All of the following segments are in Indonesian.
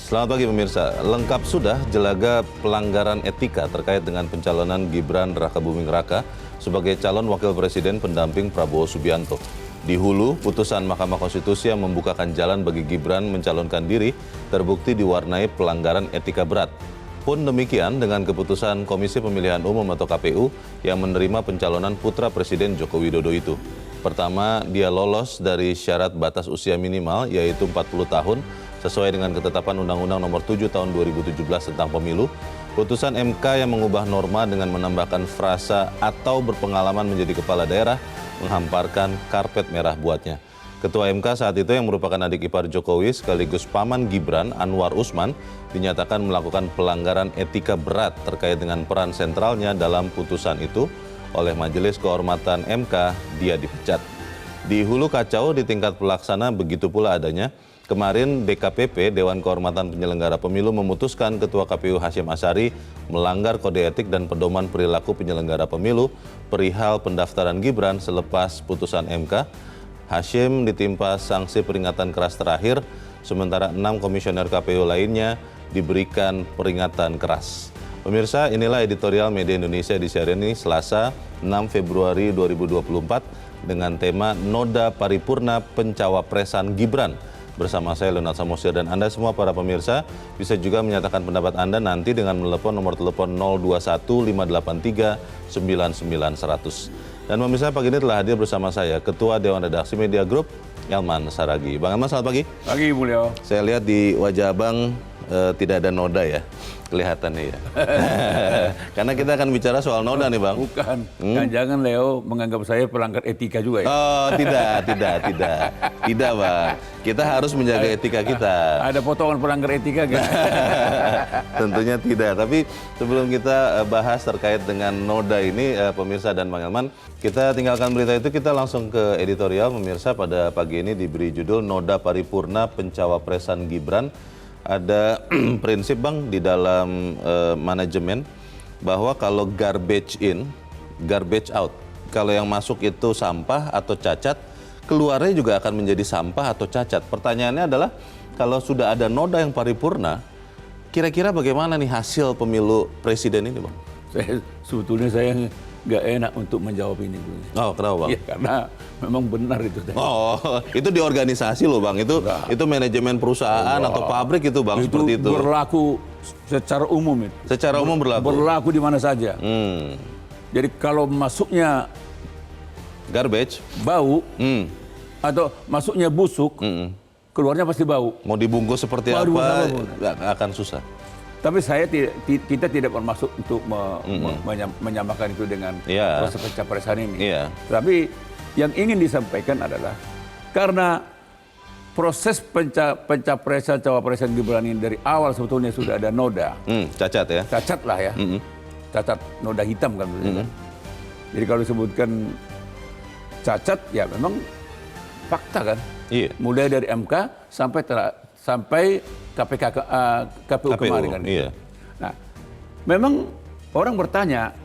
Selamat pagi pemirsa. Lengkap sudah jelaga pelanggaran etika terkait dengan pencalonan Gibran Rakabuming Raka sebagai calon wakil presiden pendamping Prabowo Subianto. Di hulu, putusan Mahkamah Konstitusi yang membukakan jalan bagi Gibran mencalonkan diri terbukti diwarnai pelanggaran etika berat. Pun demikian dengan keputusan Komisi Pemilihan Umum atau KPU yang menerima pencalonan putra Presiden Joko Widodo itu. Pertama, dia lolos dari syarat batas usia minimal yaitu 40 tahun sesuai dengan ketetapan Undang-Undang Nomor 7 Tahun 2017 tentang Pemilu. Putusan MK yang mengubah norma dengan menambahkan frasa atau berpengalaman menjadi kepala daerah menghamparkan karpet merah buatnya. Ketua MK saat itu yang merupakan adik ipar Jokowi sekaligus paman Gibran, Anwar Usman, dinyatakan melakukan pelanggaran etika berat terkait dengan peran sentralnya dalam putusan itu. Oleh Majelis Kehormatan MK, dia dipecat. Di hulu kacau di tingkat pelaksana begitu pula adanya. Kemarin DKPP, Dewan Kehormatan Penyelenggara Pemilu, memutuskan Ketua KPU Hasyim Asyari melanggar kode etik dan pedoman perilaku penyelenggara pemilu perihal pendaftaran Gibran selepas putusan MK. Hasyim ditimpa sanksi peringatan keras terakhir, sementara 6 komisioner KPU lainnya diberikan peringatan keras. Pemirsa, inilah editorial Media Indonesia di siaran ini Selasa 6 Februari 2024 dengan tema Noda Paripurna Pencawapresan Gibran. Bersama saya Leonard Samosir dan Anda semua para pemirsa bisa juga menyatakan pendapat Anda nanti dengan menelepon nomor telepon 021 583 99 100. Dan pemirsa, pagi ini telah hadir bersama saya Ketua Dewan Redaksi Media Group Elman Saragi. Bang Elman, selamat pagi. Pagi, Mulyo. Saya lihat di wajah Abang tidak ada noda ya, kelihatannya ya. Karena kita akan bicara soal noda nih Bang. Bukan, jangan Leo menganggap saya pelanggar etika juga ya. Oh tidak Bang. Kita harus menjaga etika kita. Ada potongan pelanggar etika kan? Tentunya tidak, tapi sebelum kita bahas terkait dengan noda ini, pemirsa dan Bang Elman, kita tinggalkan berita itu, kita langsung ke editorial. Pemirsa, pada pagi ini diberi judul Noda Paripurna Pencawapresan Gibran. Ada prinsip Bang di dalam manajemen bahwa kalau garbage in, garbage out. Kalau yang masuk itu sampah atau cacat, keluarnya juga akan menjadi sampah atau cacat. Pertanyaannya adalah kalau sudah ada noda yang paripurna, kira-kira bagaimana nih hasil pemilu presiden ini Bang? Sebetulnya saya nggak enak untuk menjawab ini. Oh, kenapa Bang? Ya, karena memang benar itu. Oh, itu di organisasi loh Bang, itu manajemen perusahaan atau pabrik itu Bang, seperti itu. Berlaku secara umum itu. Secara umum berlaku? Berlaku di mana saja. Jadi kalau masuknya garbage, bau, atau masuknya busuk, keluarnya pasti bau. Mau dibungkus seperti apa, akan susah. Tapi kita tidak bermaksud untuk menyamakan itu dengan proses pencapresan ini. Tapi yang ingin disampaikan adalah karena proses pencapresan cawapresan Gibran ini dari awal sebetulnya sudah ada noda. Cacat ya? Cacat lah ya. Cacat, noda hitam kan. Jadi kalau disebutkan cacat ya memang fakta kan. Mulai dari MK sampai KPU kemarin kan. Nah, memang orang bertanya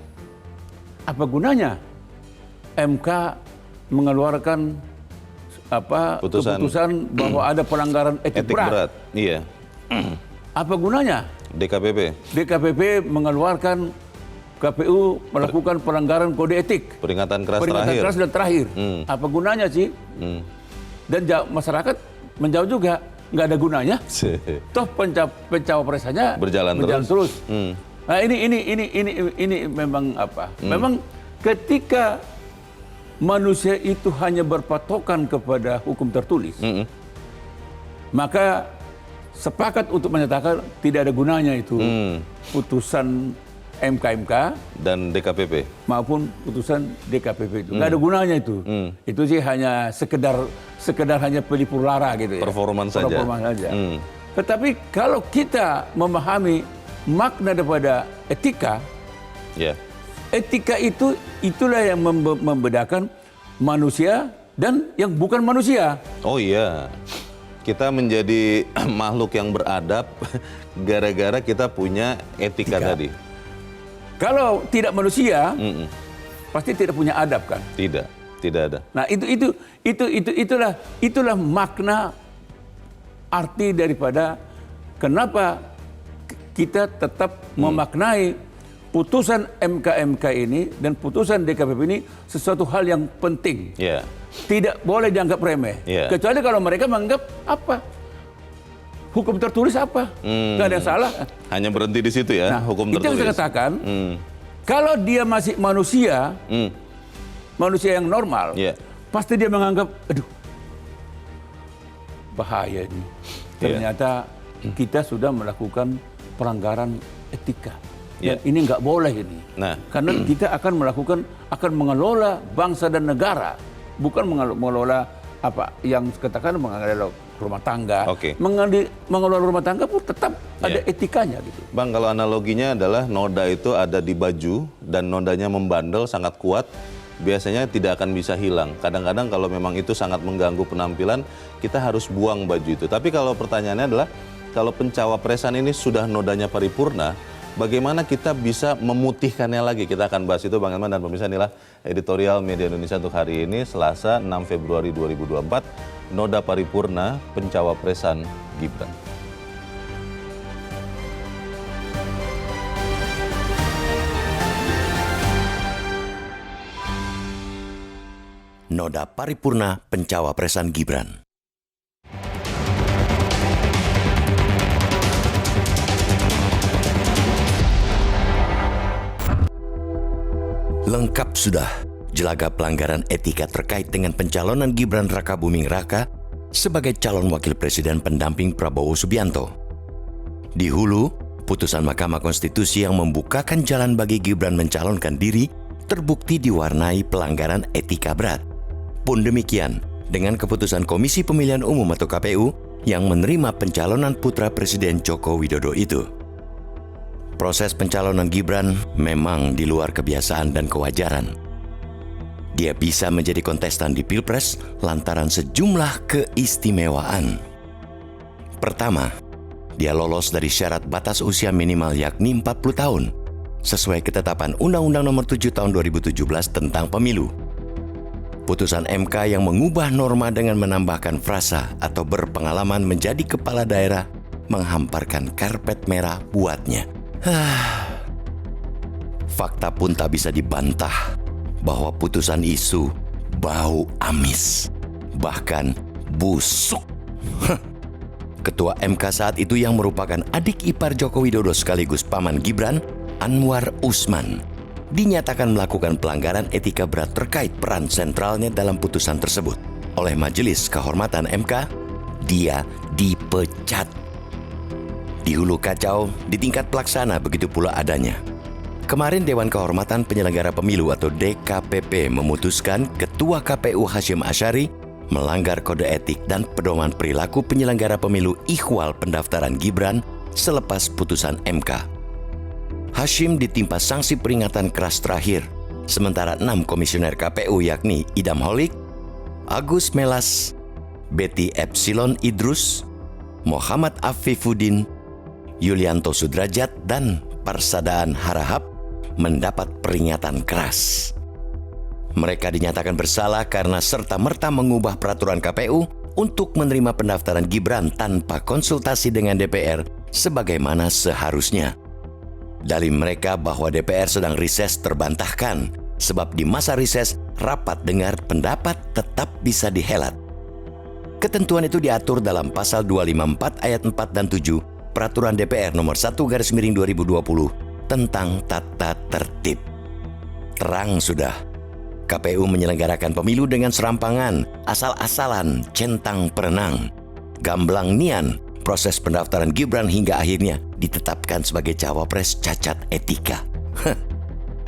apa gunanya MK mengeluarkan keputusan bahwa ada pelanggaran etik berat. Iya. Apa gunanya? DKPP mengeluarkan KPU melakukan pelanggaran kode etik. Peringatan keras dan terakhir. Apa gunanya sih? Dan masyarakat menjawab juga nggak ada gunanya. Toh pencawapresannya berjalan terus. Nah ini memang apa? Memang ketika manusia itu hanya berpatokan kepada hukum tertulis, maka sepakat untuk menyatakan tidak ada gunanya itu putusan MK dan DKPP maupun putusan DKPP itu nggak ada gunanya itu. Itu sih hanya sekedar hanya pelipur lara gitu ya. Performa saja. Tetapi kalau kita memahami makna daripada etika, etika itulah yang membedakan manusia dan yang bukan manusia. Oh iya. Kita menjadi makhluk yang beradab gara-gara kita punya etika tadi. Kalau tidak manusia, pasti tidak punya adab kan? Tidak ada. Nah itulah makna arti daripada kenapa kita tetap memaknai putusan MK ini dan putusan DKPP ini sesuatu hal yang penting. Yeah. Tidak boleh dianggap remeh. Yeah. Kecuali kalau mereka menganggap apa? Hukum tertulis apa? Nggak ada yang salah. Hanya berhenti di situ ya, Nah, hukum itu tertulis. yang saya katakan, kalau dia masih manusia, manusia yang normal, Yeah. pasti dia menganggap, aduh, bahaya ini. Ternyata kita sudah melakukan pelanggaran etika. Dan ini nggak boleh ini. Nah. Karena kita akan mengelola bangsa dan negara, bukan mengelola apa yang katakan mengelola rumah tangga. Oke. Mengelola rumah tangga pun tetap ada etikanya gitu. Bang, kalau analoginya adalah noda itu ada di baju dan nodanya membandel sangat kuat, biasanya tidak akan bisa hilang. Kadang-kadang kalau memang itu sangat mengganggu penampilan, kita harus buang baju itu. Tapi kalau pertanyaannya adalah, kalau pencawapresan ini sudah nodanya paripurna, bagaimana kita bisa memutihkannya lagi? Kita akan bahas itu Bang Elman, dan pemirsa, inilah editorial Media Indonesia untuk hari ini, Selasa 6 Februari 2024, noda paripurna pencawapresan Gibran. Noda paripurna pencawapresan Gibran. Lengkap sudah jelaga pelanggaran etika terkait dengan pencalonan Gibran Rakabuming Raka sebagai calon wakil presiden pendamping Prabowo Subianto. Di hulu, putusan Mahkamah Konstitusi yang membukakan jalan bagi Gibran mencalonkan diri terbukti diwarnai pelanggaran etika berat. Pun demikian dengan keputusan Komisi Pemilihan Umum atau KPU yang menerima pencalonan putra Presiden Joko Widodo itu. Proses pencalonan Gibran memang di luar kebiasaan dan kewajaran. Dia bisa menjadi kontestan di Pilpres lantaran sejumlah keistimewaan. Pertama, dia lolos dari syarat batas usia minimal yakni 40 tahun, sesuai ketetapan Undang-Undang Nomor 7 Tahun 2017 tentang Pemilu. Putusan MK yang mengubah norma dengan menambahkan frasa atau berpengalaman menjadi kepala daerah menghamparkan karpet merah buatnya. Fakta pun tak bisa dibantah bahwa putusan isu bau amis, bahkan busuk. Ketua MK saat itu yang merupakan adik ipar Joko Widodo sekaligus paman Gibran, Anwar Usman, dinyatakan melakukan pelanggaran etika berat terkait peran sentralnya dalam putusan tersebut. Oleh Majelis Kehormatan MK, dia dipecat. Di hulu kacau, di tingkat pelaksana begitu pula adanya. Kemarin Dewan Kehormatan Penyelenggara Pemilu atau DKPP memutuskan Ketua KPU Hasyim Asyari melanggar kode etik dan pedoman perilaku penyelenggara pemilu ikhwal pendaftaran Gibran selepas putusan MK. Hasyim ditimpa sanksi peringatan keras terakhir, sementara 6 komisioner KPU yakni Idam Holik, Agus Melas, Betty Epsilon Idrus, Muhammad Afifuddin, Yulianto Sudrajat, dan Parsadaan Harahap mendapat peringatan keras. Mereka dinyatakan bersalah karena serta-merta mengubah peraturan KPU untuk menerima pendaftaran Gibran tanpa konsultasi dengan DPR sebagaimana seharusnya. Dalih mereka bahwa DPR sedang rises terbantahkan, sebab di masa rises rapat dengar pendapat tetap bisa dihelat. Ketentuan itu diatur dalam pasal 254 ayat 4 dan 7 Peraturan DPR nomor 1/2020 tentang tata tertib. Terang sudah, KPU menyelenggarakan pemilu dengan serampangan, asal-asalan, centang perenang, gamblang nian, proses pendaftaran Gibran hingga akhirnya ditetapkan sebagai cawapres cacat etika.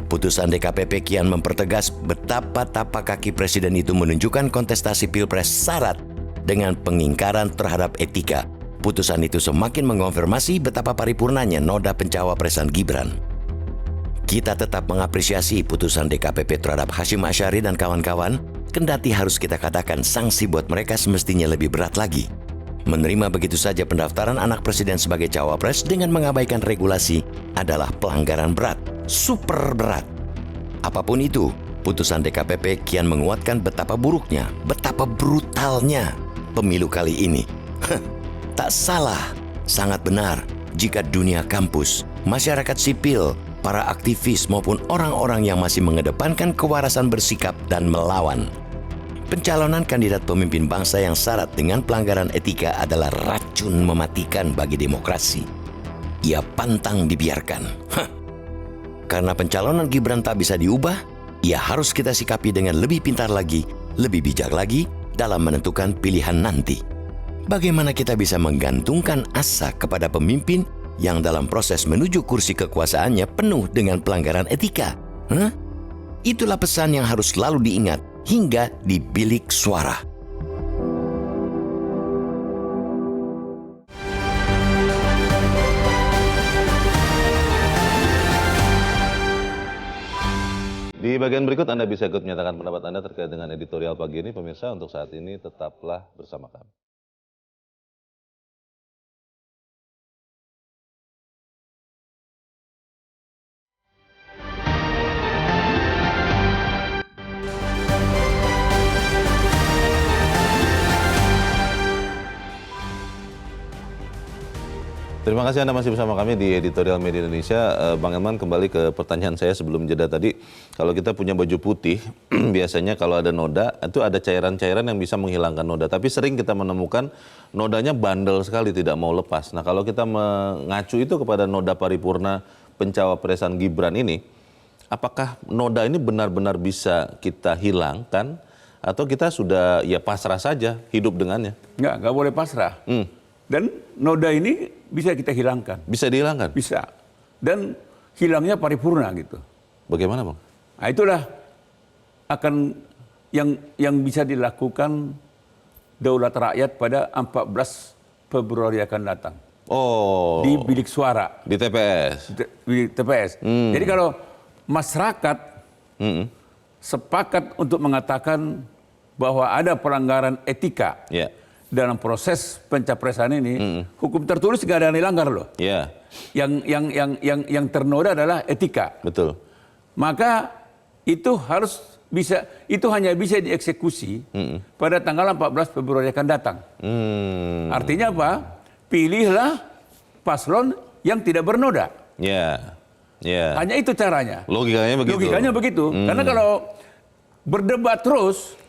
Putusan DKPP kian mempertegas betapa tapak kaki presiden itu menunjukkan kontestasi Pilpres syarat dengan pengingkaran terhadap etika. Putusan itu semakin mengonfirmasi betapa paripurnanya noda pencawapresan Gibran. Kita tetap mengapresiasi putusan DKPP terhadap Hasyim Asyari dan kawan-kawan, kendati harus kita katakan sanksi buat mereka semestinya lebih berat lagi. Menerima begitu saja pendaftaran anak presiden sebagai cawapres dengan mengabaikan regulasi adalah pelanggaran berat, super berat. Apapun itu, putusan DKPP kian menguatkan betapa buruknya, betapa brutalnya pemilu kali ini. Tak salah sangat benar jika dunia kampus, masyarakat sipil, para aktivis maupun orang-orang yang masih mengedepankan kewarasan bersikap dan melawan. Pencalonan kandidat pemimpin bangsa yang syarat dengan pelanggaran etika adalah racun mematikan bagi demokrasi. Ia pantang dibiarkan. Karena pencalonan Gibran tak bisa diubah, ia harus kita sikapi dengan lebih pintar lagi, lebih bijak lagi dalam menentukan pilihan nanti. Bagaimana kita bisa menggantungkan asa kepada pemimpin yang dalam proses menuju kursi kekuasaannya penuh dengan pelanggaran etika? Itulah pesan yang harus selalu diingat hingga di bilik suara. Di bagian berikut Anda bisa ikut menyatakan pendapat Anda terkait dengan editorial pagi ini. Pemirsa, untuk saat ini tetaplah bersama kami. Terima kasih Anda masih bersama kami di Editorial Media Indonesia. Bang Elman, kembali ke pertanyaan saya sebelum jeda tadi. Kalau kita punya baju putih, biasanya kalau ada noda, itu ada cairan-cairan yang bisa menghilangkan noda. Tapi sering kita menemukan nodanya bandel sekali, tidak mau lepas. Nah, kalau kita mengacu itu kepada noda paripurna pencawapresan Gibran ini, apakah noda ini benar-benar bisa kita hilangkan? Atau kita sudah ya pasrah saja hidup dengannya? Nggak boleh pasrah. Dan noda ini bisa kita hilangkan. Bisa dihilangkan? Bisa. Dan hilangnya paripurna gitu. Bagaimana, Bang? Nah, itulah akan yang bisa dilakukan Daulat Rakyat pada 14 Februari akan datang. Oh. Di bilik suara. Di TPS? Di TPS. Jadi kalau masyarakat sepakat untuk mengatakan bahwa ada pelanggaran etika dalam proses pencapresan ini, hukum tertulis nggak ada yang dilanggar loh. Yang ternoda adalah etika. Betul. Maka itu harus bisa, itu hanya bisa dieksekusi pada tanggal 14 Februari akan datang. Artinya apa? Pilihlah paslon yang tidak bernoda. Hanya itu caranya. Logikanya begitu. Logikanya begitu. Karena kalau berdebat terus,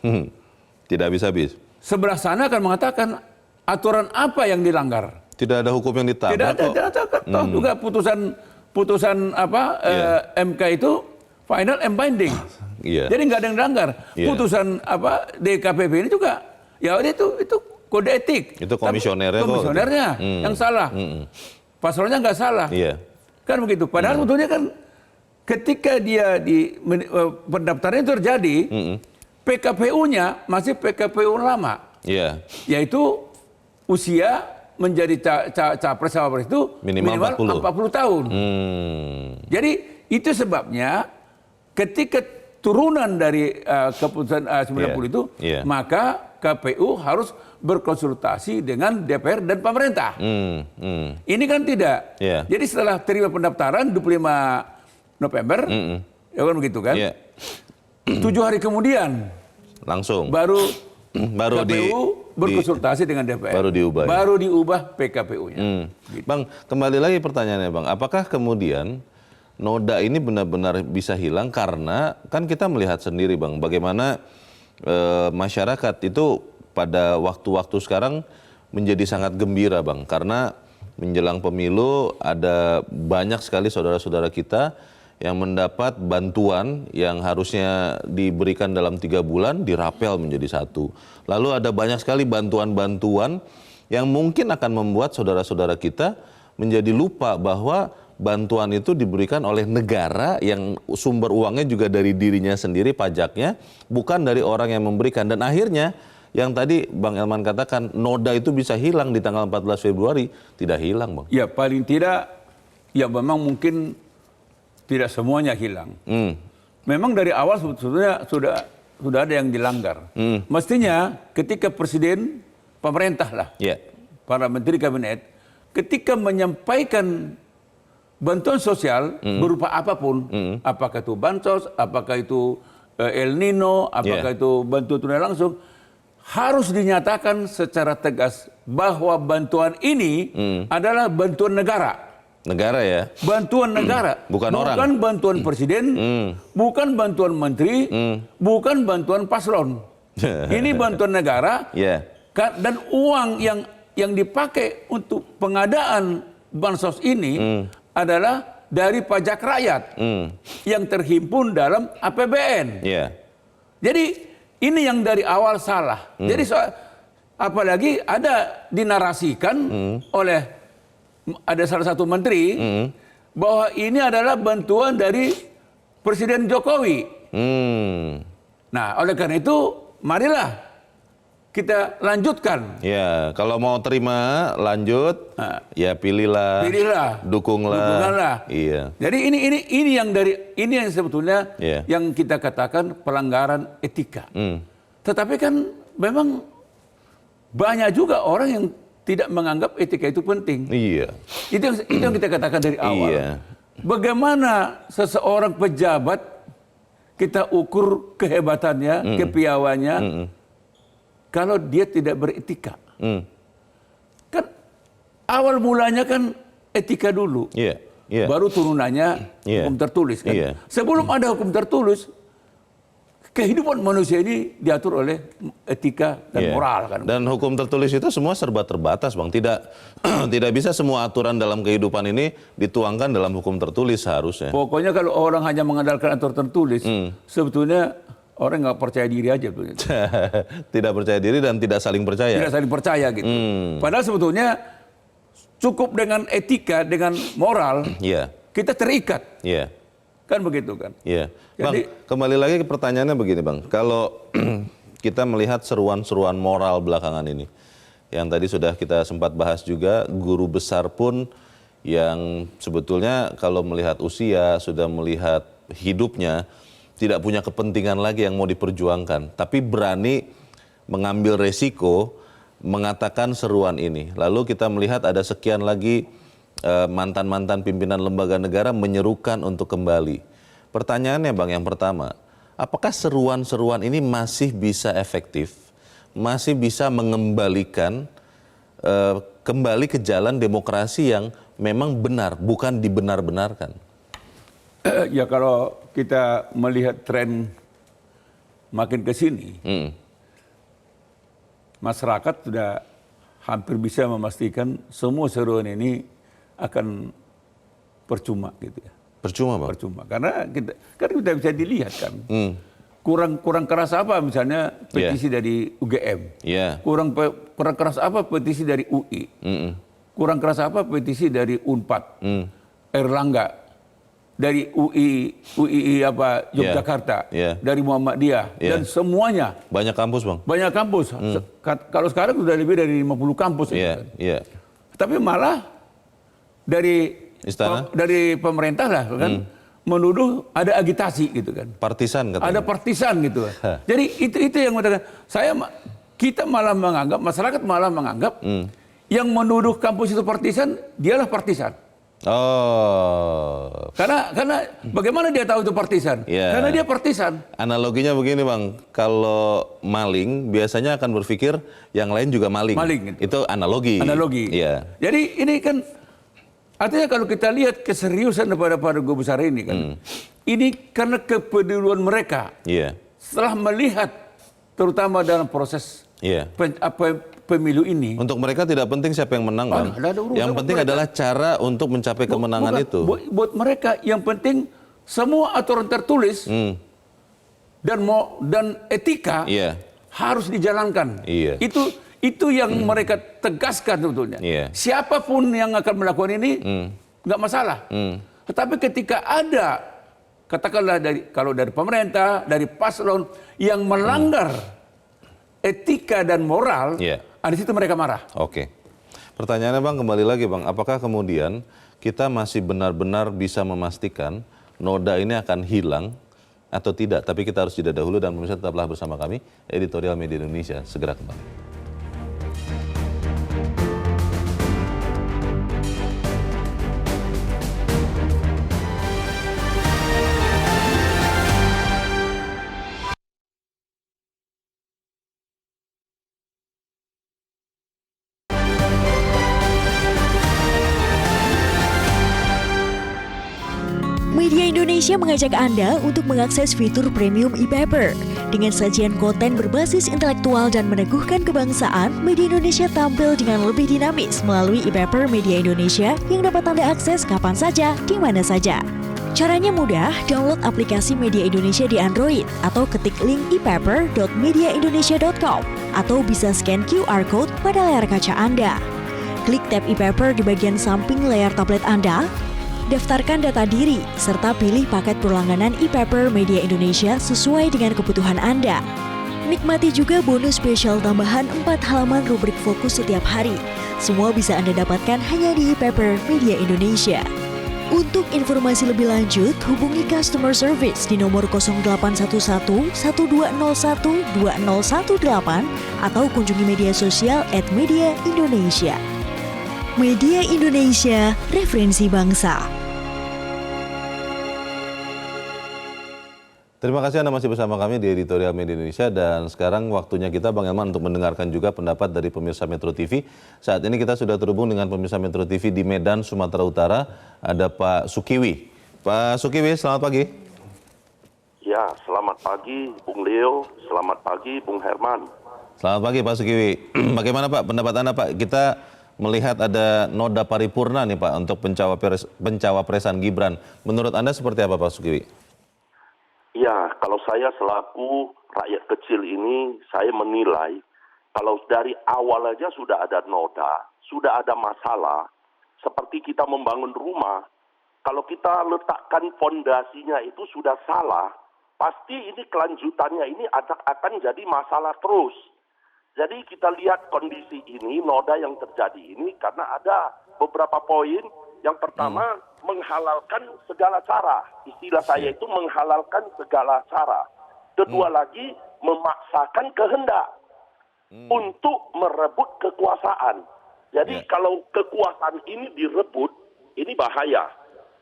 tidak habis-habis. Sebelah sana akan mengatakan aturan apa yang dilanggar. Tidak ada hukum yang ditabrak. Tidak ada. Toh juga putusan apa MK itu final and binding. Jadi nggak ada yang dilanggar. Putusan apa DKPP ini juga ya itu kode etik. Itu komisionernya. Komisionernya yang salah. Pasalnya nggak salah. Kan begitu. Padahal sebetulnya kan ketika dia di pendaftaran itu terjadi, PKPU-nya masih PKPU lama, yaitu usia menjadi capres-cawapres itu minimal 40 tahun. Jadi itu sebabnya ketika turunan dari keputusan 90 itu, maka KPU harus berkonsultasi dengan DPR dan pemerintah. Ini kan tidak. Jadi setelah terima pendaftaran 25 November, ya kan begitu kan? 7 hari kemudian langsung baru KPU berkonsultasi dengan DPR. Baru diubah PKPU-nya. Gitu. Bang, kembali lagi pertanyaannya Bang. Apakah kemudian noda ini benar-benar bisa hilang karena kan kita melihat sendiri Bang bagaimana masyarakat itu pada waktu-waktu sekarang menjadi sangat gembira Bang karena menjelang pemilu ada banyak sekali saudara-saudara kita yang mendapat bantuan yang harusnya diberikan dalam 3 bulan dirapel menjadi 1. Lalu ada banyak sekali bantuan-bantuan yang mungkin akan membuat saudara-saudara kita menjadi lupa bahwa bantuan itu diberikan oleh negara yang sumber uangnya juga dari dirinya sendiri pajaknya, bukan dari orang yang memberikan. Dan akhirnya yang tadi Bang Elman katakan noda itu bisa hilang di tanggal 14 Februari, tidak hilang Bang. Ya paling tidak, ya memang mungkin tidak semuanya hilang. Memang dari awal sebetulnya sudah ada yang dilanggar. Mestinya ketika presiden, pemerintah lah, para menteri kabinet, ketika menyampaikan bantuan sosial berupa apapun, apakah itu bansos, apakah itu El Nino, apakah itu bantuan tunai langsung, harus dinyatakan secara tegas bahwa bantuan ini adalah bantuan negara. Negara ya? Bantuan negara. Bukan orang. Bukan bantuan presiden, bukan bantuan menteri, bukan bantuan paslon. Ini bantuan negara. Ya. Dan uang yang dipakai untuk pengadaan bansos ini adalah dari pajak rakyat yang terhimpun dalam APBN. Ya. Jadi ini yang dari awal salah. Jadi apalagi ada dinarasikan oleh ada salah satu menteri bahwa ini adalah bantuan dari Presiden Jokowi. Nah, oleh karena itu marilah kita lanjutkan. Ya, kalau mau terima lanjut, ya pilihlah, dukunglah. Iya. Jadi ini yang sebetulnya yang kita katakan pelanggaran etika. Tetapi kan memang banyak juga orang yang tidak menganggap etika itu penting. Iya. Itu yang kita katakan dari awal. Iya. Bagaimana seseorang pejabat kita ukur kehebatannya, kepiawannya, kalau dia tidak beretika. Kan awal mulanya kan etika dulu. Iya. Iya. Baru turunannya hukum tertulis kan. Iya. Sebelum ada hukum tertulis, kehidupan manusia ini diatur oleh etika dan moral kan. Dan hukum tertulis itu semua serba terbatas, Bang. Tidak bisa semua aturan dalam kehidupan ini dituangkan dalam hukum tertulis seharusnya. Pokoknya kalau orang hanya mengandalkan aturan tertulis, sebetulnya orang nggak percaya diri aja. Tidak percaya diri dan tidak saling percaya. Tidak saling percaya gitu. Padahal sebetulnya cukup dengan etika, dengan moral, kita terikat. Iya. Kan begitu kan. Iya. Bang, kembali lagi ke pertanyaannya begini, Bang. Kalau kita melihat seruan-seruan moral belakangan ini, yang tadi sudah kita sempat bahas juga, guru besar pun yang sebetulnya kalau melihat usia, sudah melihat hidupnya, tidak punya kepentingan lagi yang mau diperjuangkan, tapi berani mengambil resiko mengatakan seruan ini. Lalu kita melihat ada sekian lagi mantan-mantan pimpinan lembaga negara menyerukan untuk kembali. Pertanyaannya, Bang, yang pertama, apakah seruan-seruan ini masih bisa efektif, masih bisa mengembalikan kembali ke jalan demokrasi yang memang benar, bukan dibenar-benarkan? Ya kalau kita melihat tren makin ke sini, masyarakat sudah hampir bisa memastikan semua seruan ini akan percuma gitu ya. Percuma, Bang? Percuma, karena kita bisa dilihat kan. Kurang keras apa misalnya petisi dari UGM, kurang keras apa petisi dari UI, kurang keras apa petisi dari Unpad, Erlangga, dari UI Yogyakarta, dari Muhammadiyah, dan semuanya. Banyak kampus, Bang? Banyak kampus. Kalau sekarang sudah lebih dari 50 kampus. Tapi malah dari Istana? Dari pemerintah lah kan, menuduh ada agitasi gitu kan. Partisan katanya. Ada partisan gitu. Jadi itu yang mengatakan, kita malah menganggap, masyarakat malah menganggap yang menuduh kampus itu partisan, dialah partisan. Oh. Karena bagaimana dia tahu itu partisan? Karena dia partisan. Analoginya begini, Bang. Kalau maling biasanya akan berpikir yang lain juga maling. Gitu. Itu analogi. Iya. Jadi ini kan artinya kalau kita lihat keseriusan daripada para guru besar ini kan, ini karena kepedulian mereka. Setelah melihat terutama dalam proses pemilu ini. Untuk mereka tidak penting siapa yang menang, Bang. Yang penting adalah cara untuk mencapai kemenangan itu. Buat mereka yang penting semua aturan tertulis dan etika harus dijalankan. Itu yang mereka tegaskan sebetulnya. Siapapun yang akan melakukan ini nggak masalah. Tetapi ketika ada, katakanlah kalau dari pemerintah, dari paslon yang melanggar etika dan moral, di situ mereka marah. Oke. Pertanyaannya, Bang, kembali lagi, Bang. Apakah kemudian kita masih benar-benar bisa memastikan noda ini akan hilang atau tidak? Tapi kita harus jeda dahulu dan pemirsa tetaplah bersama kami, Editorial Media Indonesia. Segera kembali. Media Indonesia mengajak Anda untuk mengakses fitur premium e-paper. Dengan sajian konten berbasis intelektual dan meneguhkan kebangsaan, Media Indonesia tampil dengan lebih dinamis melalui e-paper Media Indonesia yang dapat Anda akses kapan saja, di mana saja. Caranya mudah, download aplikasi Media Indonesia di Android atau ketik link e-paper.mediaindonesia.com atau bisa scan QR Code pada layar kaca Anda. Klik tab e-paper di bagian samping layar tablet Anda, daftarkan data diri, serta pilih paket berlangganan e-paper Media Indonesia sesuai dengan kebutuhan Anda. Nikmati juga bonus spesial tambahan 4 halaman rubrik fokus setiap hari. Semua bisa Anda dapatkan hanya di e-paper Media Indonesia. Untuk informasi lebih lanjut, hubungi customer service di nomor 0811 1201 2018 atau kunjungi media sosial @mediaindonesia. Media Indonesia, referensi bangsa. Terima kasih Anda masih bersama kami di Editorial Media Indonesia, dan sekarang waktunya kita Bang Elman untuk mendengarkan juga pendapat dari pemirsa Metro TV. Saat ini kita sudah terhubung dengan pemirsa Metro TV di Medan, Sumatera Utara. Ada Pak Sukiwi. Pak Sukiwi, selamat pagi. Ya, selamat pagi Bung Leo, selamat pagi Bung Herman. Selamat pagi Pak Sukiwi. Bagaimana Pak pendapat Anda Pak? Kita melihat ada noda paripurna nih Pak untuk pencawapresan Gibran. Menurut Anda seperti apa Pak Sukiwi? Ya, kalau saya selaku rakyat kecil ini, saya menilai kalau dari awal aja sudah ada noda, sudah ada masalah, seperti kita membangun rumah, kalau kita letakkan fondasinya itu sudah salah, pasti ini kelanjutannya ini akan jadi masalah terus. Jadi kita lihat kondisi ini, noda yang terjadi ini karena ada beberapa poin. Yang pertama, menghalalkan segala cara. Istilah saya itu menghalalkan segala cara. Kedua lagi, memaksakan kehendak untuk merebut kekuasaan. Jadi kalau kekuasaan ini direbut, ini bahaya.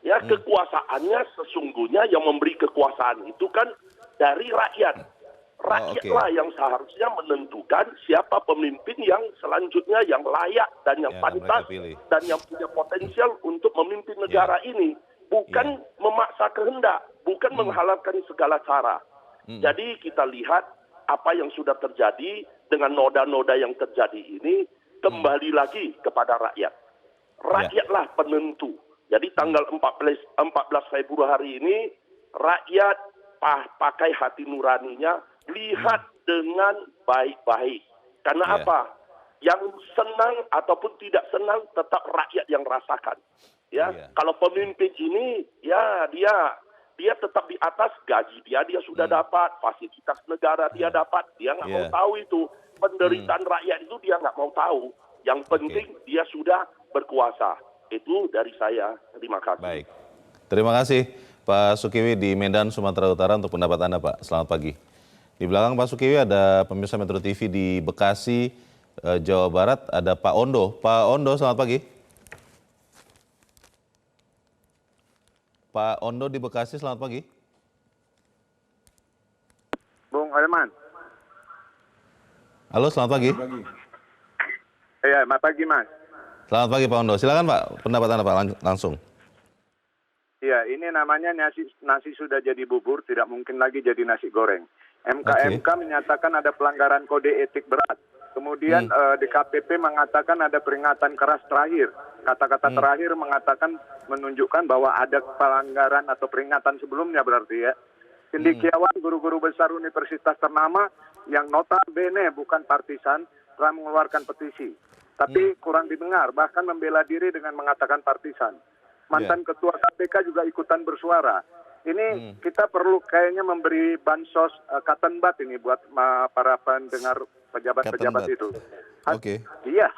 Ya, kekuasaannya sesungguhnya yang memberi kekuasaan itu kan dari rakyat. Rakyatlah yang seharusnya menentukan siapa pemimpin yang selanjutnya yang layak dan yang pantas dan yang punya potensial untuk memimpin negara ini. Bukan memaksa kehendak, bukan menghalalkan segala cara. Jadi kita lihat apa yang sudah terjadi dengan noda-noda yang terjadi ini kembali lagi kepada rakyat. Rakyatlah penentu. Jadi tanggal 14 Februari ini rakyat pakai hati nuraninya, lihat dengan baik-baik. Karena apa? Yang senang ataupun tidak senang tetap rakyat yang rasakan. Ya, kalau pemimpin ini ya dia tetap di atas, gaji dia sudah dapat, fasilitas negara dia dapat, dia nggak mau tahu itu penderitaan rakyat itu, dia nggak mau tahu. Yang penting dia sudah berkuasa. Itu dari saya. Terima kasih. Baik, terima kasih Pak Sukiwi di Medan, Sumatera Utara untuk pendapat Anda Pak. Selamat pagi. Di belakang Pak Sukiwi ada pemirsa Metro TV di Bekasi, Jawa Barat, ada Pak Ondo. Pak Ondo, selamat pagi. Pak Ondo di Bekasi, selamat pagi. Bung Herman. Halo, selamat pagi. Iya, selamat pagi Mas. Selamat pagi Pak Ondo. Silakan Pak, pendapat Anda Pak langsung. Iya, ini namanya nasi sudah jadi bubur, tidak mungkin lagi jadi nasi goreng. MK menyatakan ada pelanggaran kode etik berat. Kemudian DKPP mengatakan ada peringatan keras terakhir. Kata-kata terakhir mengatakan menunjukkan bahwa ada pelanggaran atau peringatan sebelumnya berarti ya. Cendekiawan, guru-guru besar universitas ternama yang notabene bukan partisan telah mengeluarkan petisi. Tapi kurang didengar, bahkan membela diri dengan mengatakan partisan. Mantan ketua KPK juga ikutan bersuara. Ini kita perlu kayaknya memberi bansos cotton bud ini buat para pendengar pejabat-pejabat itu. Iya,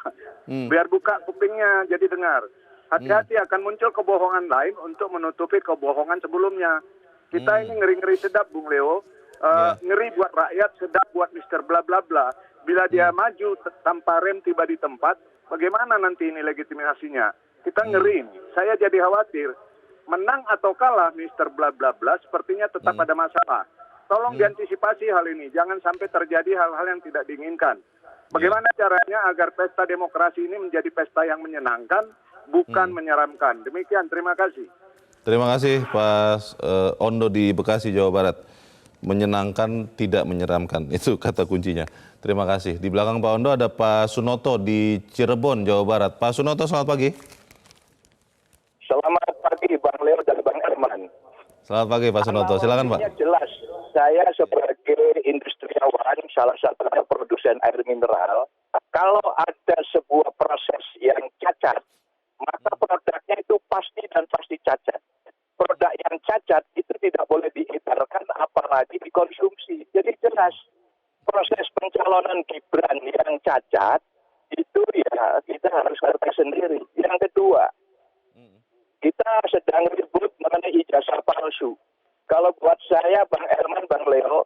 biar buka kupingnya jadi dengar. Hati-hati akan muncul kebohongan lain untuk menutupi kebohongan sebelumnya. Kita ini ngeri-ngeri sedap Bung Leo, ngeri buat rakyat, sedap buat Mr. Bla Bla Bla. Bila dia maju tanpa rem tiba di tempat, bagaimana nanti ini legitimasinya? Kita ngeri ini. Saya jadi khawatir. Menang atau kalah Mr. Bla Bla Bla sepertinya tetap ada masalah. Tolong diantisipasi hal ini, jangan sampai terjadi hal-hal yang tidak diinginkan. Bagaimana caranya agar pesta demokrasi ini menjadi pesta yang menyenangkan, bukan menyeramkan. Demikian, terima kasih. Terima kasih Pak Ondo di Bekasi, Jawa Barat. Menyenangkan, tidak menyeramkan. Itu kata kuncinya. Terima kasih. Di belakang Pak Ondo ada Pak Sunoto di Cirebon, Jawa Barat. Pak Sunoto, selamat pagi. Selamat pagi Bang Leo dan Bang Herman. Selamat pagi Pak Sunoto, silakan Pak. Jelas, saya sebagai industriawan, salah satunya produsen air mineral, kalau ada sebuah proses yang cacat, maka produknya itu pasti dan pasti cacat. Produk yang cacat itu tidak boleh diedarkan apalagi dikonsumsi. Jadi jelas, proses pencalonan Gibran yang cacat, itu ya kita harus ngerti sendiri. Yang kedua, kita sedang ribut mengenai ijazah palsu. Kalau buat saya, Bang Herman, Bang Leo,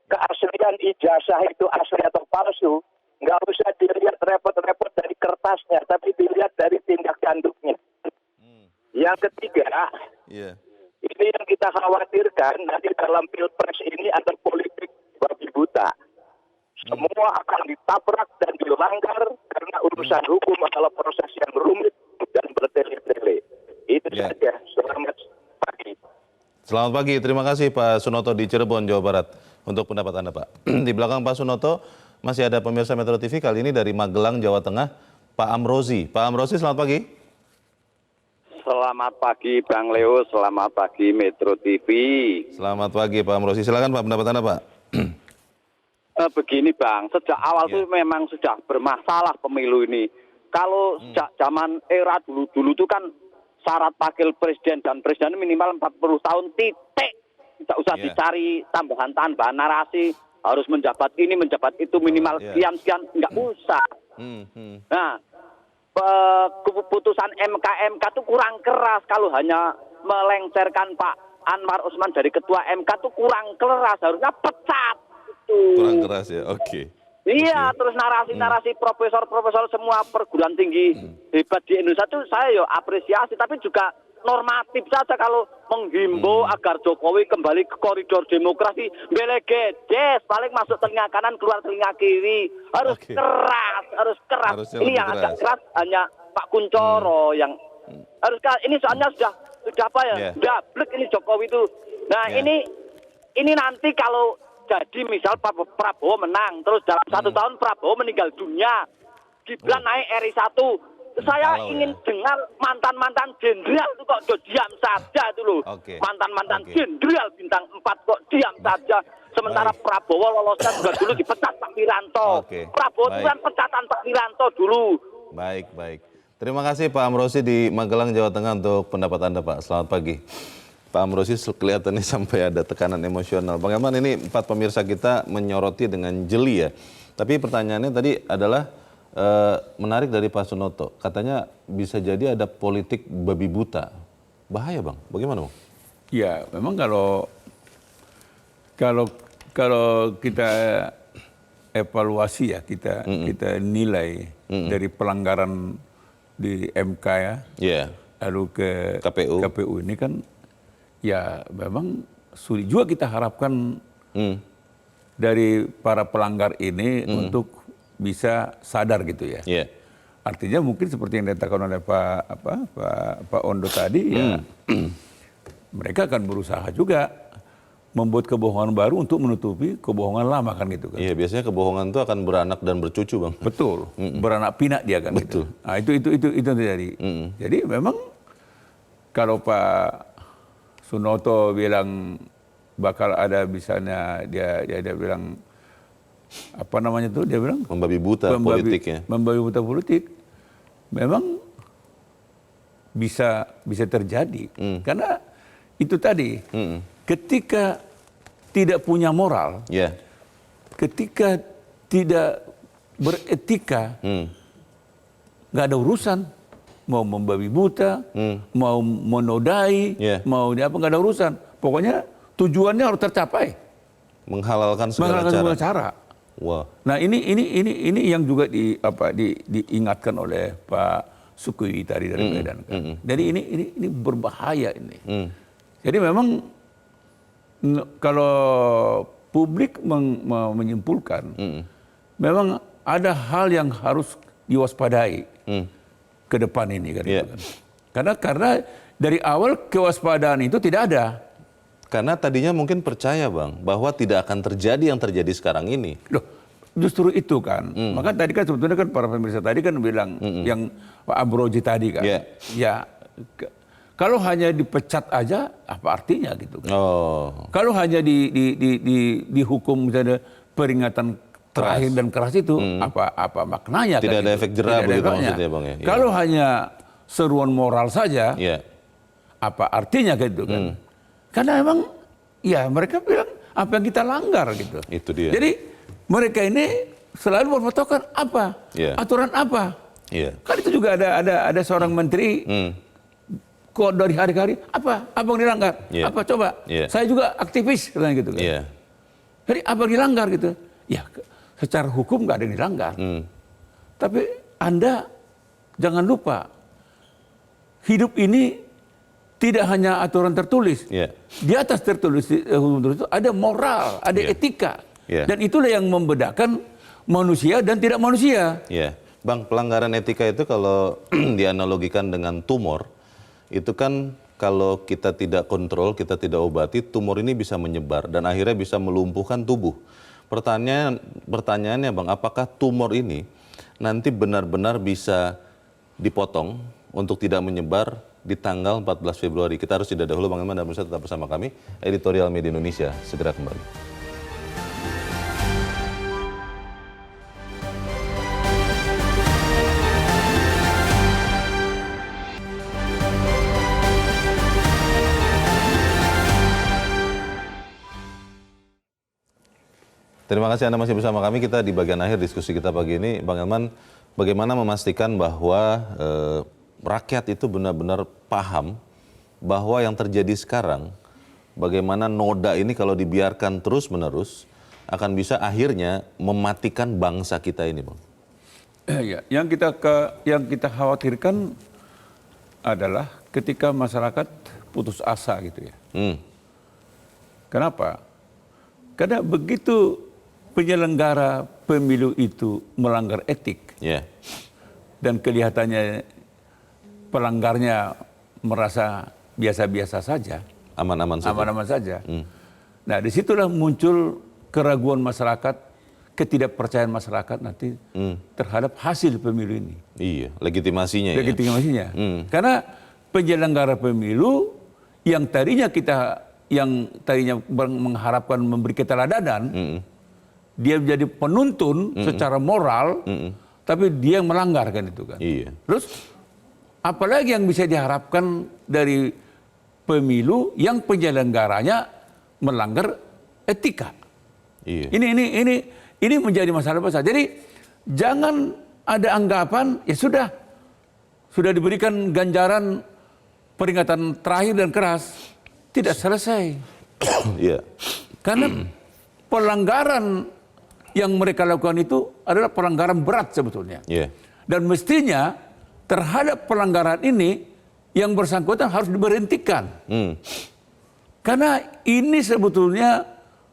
keaslian ijazah itu asli atau palsu, nggak usah dilihat repot-repot dari kertasnya, tapi dilihat dari tindak tanduknya. Yang ketiga, ini yang kita khawatirkan, nanti dalam pilpres ini ada politik babi buta. Semua akan ditabrak dan dilanggar karena urusan hukum adalah proses yang rumit dan bertele-tele. Itu saja. Selamat pagi. Selamat pagi, terima kasih Pak Sunoto di Cirebon, Jawa Barat untuk pendapat Anda Pak. Di belakang Pak Sunoto masih ada pemirsa Metro TV, kali ini dari Magelang, Jawa Tengah, Pak Amrozi. Pak Amrozi, selamat pagi. Selamat pagi Bang Leo, selamat pagi Metro TV. Selamat pagi Pak Amrozi, silakan Pak pendapat Anda Pak. Begini Bang, sejak awal itu memang sudah bermasalah pemilu ini. Kalau sejak zaman era dulu-dulu itu kan syarat wakil presiden dan presiden minimal 40 tahun titik. Tidak usah dicari tambahan-tambahan narasi, harus menjabat ini, menjabat itu minimal sekian-sekian, nggak usah. Nah, keputusan MK itu kurang keras kalau hanya melengsarkan Pak Anwar Usman dari ketua MK itu kurang keras, harusnya pecat. Itu. Kurang keras ya, oke. Iya, terus narasi-narasi profesor-profesor semua perguruan tinggi hebat di Indonesia itu saya apresiasi, tapi juga normatif saja kalau menghimbau agar Jokowi kembali ke koridor demokrasi, belegedes, paling masuk telinga kanan keluar telinga kiri, harus keras, harus keras. Harusnya ini yang agak keras hanya Pak Kuncoro yang harus keras. Ini soalnya sudah apa ya? Sudah blek ini Jokowi itu. Nah, ini nanti kalau jadi misal Pak Prabowo menang, terus dalam 1 tahun Prabowo meninggal dunia, Gibran naik RI 1. Saya ingin dengar mantan-mantan jenderal itu kok diam saja itu loh. Mantan-mantan jenderal bintang 4 kok diam saja. Sementara Prabowo lolosnya juga dulu dipecat Pak Wiranto. Prabowo itu kan pecatan Pak Wiranto dulu. Baik. Terima kasih Pak Amrozi di Magelang, Jawa Tengah untuk pendapat Anda Pak. Selamat pagi. Pak Amrozi kelihatannya sampai ada tekanan emosional. Bang Herman, ini 4 pemirsa kita menyoroti dengan jeli ya. Tapi pertanyaannya tadi adalah menarik dari Pak Sunoto. Katanya bisa jadi ada politik babi buta. Bahaya Bang, bagaimana Bang? Ya memang kalau kita evaluasi ya, kita nilai dari pelanggaran di MK ya, lalu ke KPU ini kan ya memang sulit juga kita harapkan dari para pelanggar ini untuk bisa sadar gitu ya. Artinya mungkin seperti yang dikatakan oleh Pak Ondo tadi ya, mereka akan berusaha juga membuat kebohongan baru untuk menutupi kebohongan lama kan gitu kan. Iya, biasanya kebohongan itu akan beranak dan bercucu Bang. Betul, beranak pinak dia kan. Betul. Gitu. Nah itu terjadi. Jadi memang kalau Pak Sunoto bilang bakal ada misalnya dia bilang apa namanya tuh, dia bilang membabi buta politiknya. Membabi buta politik memang bisa terjadi karena itu tadi ketika tidak punya moral, ketika tidak beretika, nggak ada urusan mau membabi buta, mau menodai, mau apa, nggak ada urusan. Pokoknya tujuannya harus tercapai. Menghalalkan segala cara. Wow. Nah ini yang juga diingatkan oleh Pak Sukui tadi dari Medan. Jadi ini berbahaya ini. Jadi memang kalau publik menyimpulkan, memang ada hal yang harus diwaspadai ke depan ini kan. Karena dari awal kewaspadaan itu tidak ada. Karena tadinya mungkin percaya Bang, bahwa tidak akan terjadi yang terjadi sekarang ini. Loh, justru itu kan. Maka tadi kan sebetulnya kan para pemirsa tadi kan bilang, yang Pak Abroji tadi kan. Ya, kalau hanya dipecat aja, apa artinya gitu kan. Kalau hanya dihukum misalnya peringatan terakhir dan keras itu, apa maknanya? Tidak kan ada gitu. efek jerah Tidak begitu efeknya. maksudnya Bang ya. Kalau hanya seruan moral saja, apa artinya gitu kan. Karena emang ya mereka bilang apa yang kita langgar gitu. Itu dia. Jadi mereka ini selalu berpatokan apa? Aturan apa? Kan itu juga ada seorang menteri kok dari hari ke hari apa yang dilanggar? Apa coba? Saya juga aktivis katanya gitu kan. Jadi apa yang dilanggar gitu? Ya secara hukum nggak ada yang dilanggar. Tapi Anda jangan lupa hidup ini tidak hanya aturan tertulis. Di atas tertulis hukum tertulis itu ada moral, ada etika. Dan itulah yang membedakan manusia dan tidak manusia. Bang, pelanggaran etika itu kalau dianalogikan dengan tumor, itu kan kalau kita tidak kontrol, kita tidak obati, tumor ini bisa menyebar dan akhirnya bisa melumpuhkan tubuh. Pertanyaannya Bang, apakah tumor ini nanti benar-benar bisa dipotong untuk tidak menyebar di tanggal 14 Februari. Kita harus jeda dahulu Bang Elman dan pemirsa tetap bersama kami. Editorial Media Indonesia segera kembali. Terima kasih Anda masih bersama kami. Kita di bagian akhir diskusi kita pagi ini. Bang Elman, bagaimana memastikan bahwa rakyat itu benar-benar paham bahwa yang terjadi sekarang, bagaimana noda ini kalau dibiarkan terus-menerus akan bisa akhirnya mematikan bangsa kita ini, Bang? Yang kita khawatirkan adalah ketika masyarakat putus asa gitu ya. Kenapa? Karena begitu penyelenggara pemilu itu melanggar etik dan kelihatannya pelanggarnya merasa biasa-biasa saja, aman-aman saja. Nah, disitulah muncul keraguan masyarakat, ketidakpercayaan masyarakat nanti terhadap hasil pemilu ini. Iya, legitimasinya. Karena penyelenggara pemilu yang tadinya mengharapkan memberi keteladanan, dia menjadi penuntun secara moral, tapi dia yang melanggar kan itu kan. Terus apalagi yang bisa diharapkan dari pemilu yang penyelenggaranya melanggar etika? Ini menjadi masalah besar. Jadi jangan ada anggapan ya sudah diberikan ganjaran peringatan terakhir dan keras, tidak selesai. Karena pelanggaran yang mereka lakukan itu adalah pelanggaran berat sebetulnya. Dan mestinya terhadap pelanggaran ini yang bersangkutan harus diberhentikan. Karena ini sebetulnya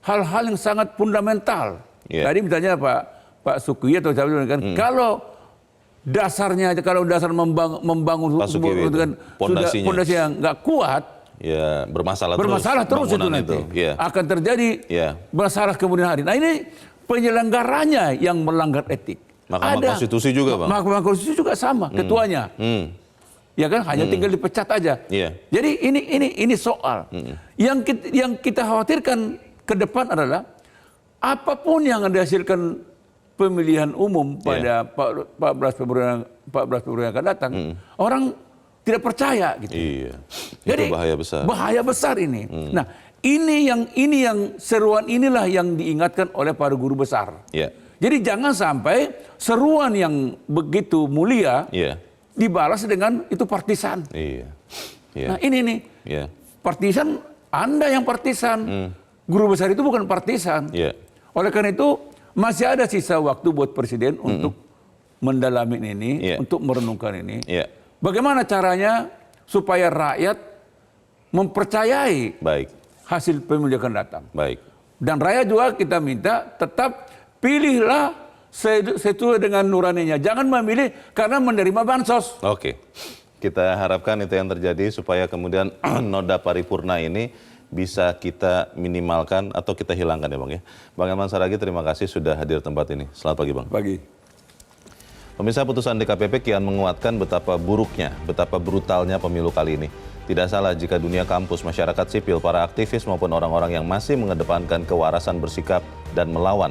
hal-hal yang sangat fundamental. Tadi misalnya Pak Sukiya atau siapa kan, kalau dasar membangun pondasi yang nggak kuat, bermasalah terus itu nanti. Akan terjadi masalah kemudian hari. Nah ini penyelenggaranya yang melanggar etik. Mahkamah Konstitusi juga, Bang. Mahkamah Konstitusi juga sama, ketuanya. Ya kan, hanya tinggal dipecat aja. Jadi ini soal. Yang kita khawatirkan ke depan adalah apapun yang dihasilkan pemilihan umum pada 14 Februari yang akan datang, orang tidak percaya gitu. Jadi itu bahaya besar. Bahaya besar ini. Nah, ini yang seruan inilah yang diingatkan oleh para guru besar. Jadi jangan sampai seruan yang begitu mulia dibalas dengan itu partisan. Nah, ini nih. Partisan, Anda yang partisan. Guru besar itu bukan partisan. Oleh karena itu masih ada sisa waktu buat presiden untuk mendalami ini, untuk merenungkan ini. Bagaimana caranya supaya rakyat mempercayai hasil pemilu yang akan datang. Dan rakyat juga kita minta tetap pilihlah sesuai dengan nuraninya. Jangan memilih karena menerima bansos. Kita harapkan itu yang terjadi supaya kemudian noda paripurna ini bisa kita minimalkan atau kita hilangkan ya Bang ya. Bang Elman Saragih, terima kasih sudah hadir tempat ini. Selamat pagi Bang. Pagi. Pemirsa, putusan DKPP kian menguatkan betapa buruknya, betapa brutalnya pemilu kali ini. Tidak salah jika dunia kampus, masyarakat sipil, para aktivis maupun orang-orang yang masih mengedepankan kewarasan bersikap dan melawan.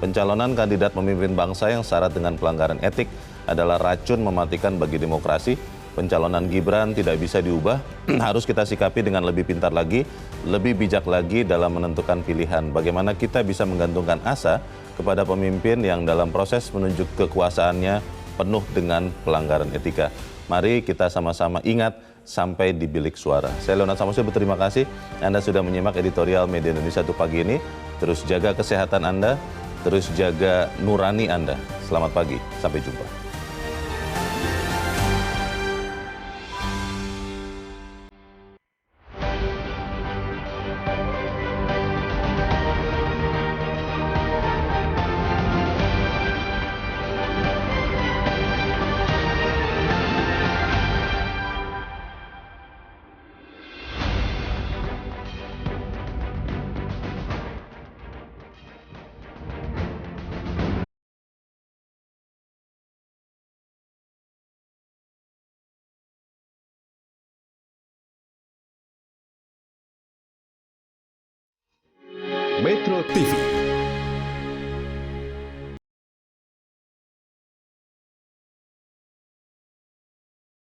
Pencalonan kandidat pemimpin bangsa yang syarat dengan pelanggaran etik adalah racun mematikan bagi demokrasi. Pencalonan Gibran tidak bisa diubah, harus kita sikapi dengan lebih pintar lagi, lebih bijak lagi dalam menentukan pilihan. Bagaimana kita bisa menggantungkan asa kepada pemimpin yang dalam proses menunjuk kekuasaannya penuh dengan pelanggaran etika. Mari kita sama-sama ingat sampai di bilik suara. Saya Leonard Samosir berterima kasih Anda sudah menyimak editorial Media Indonesia untuk pagi ini. Terus jaga kesehatan Anda, terus jaga nurani Anda. Selamat pagi, sampai jumpa. Metro TV